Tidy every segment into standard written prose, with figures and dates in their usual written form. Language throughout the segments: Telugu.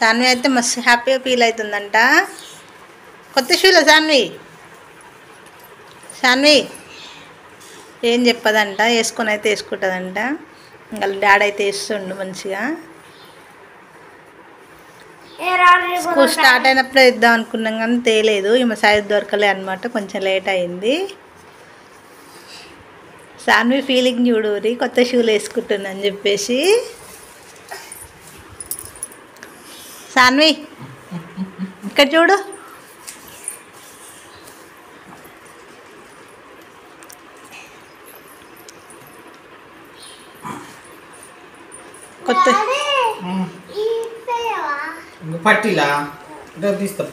సాన్వి అయితే మస్తు హ్యాపీగా ఫీల్ అవుతుందంట. కొత్త షూలో సాన్వి సాన్వి ఏం చెప్పదంట, వేసుకొని అయితే వేసుకుంటుందంట. ఇంకా డాడీ అయితే వేస్తుండు మంచిగా. స్కూల్ స్టార్ట్ అయినప్పుడే ఇద్దాం అనుకున్నాం కానీ తేలేదు, ఈమె సైజ్ దొరకలే అనమాట, కొంచెం లేట్ అయింది. సాన్వి ఫీలింగ్ చూడురి, కొత్త షూలు వేసుకుంటున్నా అని చెప్పేసి. సాన్వి ఇక్కడ చూడు, కొత్త పట్టిలా తీస్తాం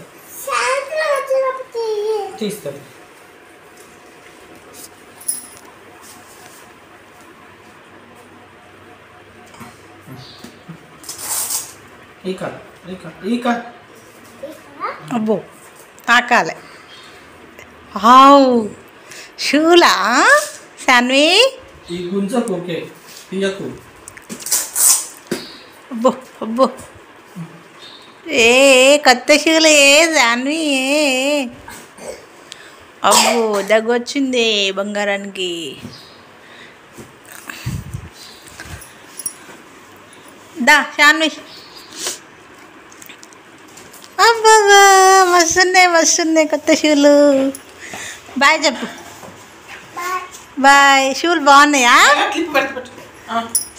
తీస్తాం. అబ్బో తాకాలే. హావ్ షూలా సాన్వి, ఈ గుంజకు ఓకే తీయకు. అబ్బో అబ్బో ఏ కొత్త షూలు ఏ సాన్వి ఏ. అబ్బో దగ్గొచ్చింది బంగారానికి. దా సాన్వి, అబ్బా మస్తున్నాయి కొత్త షూలు. బాయ్ చెప్పు, బాయ్. షూలు బాగున్నాయా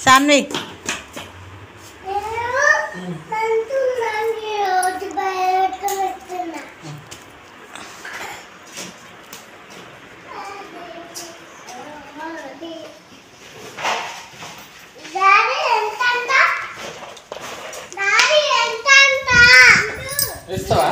సాన్వి? ఇస్తావా?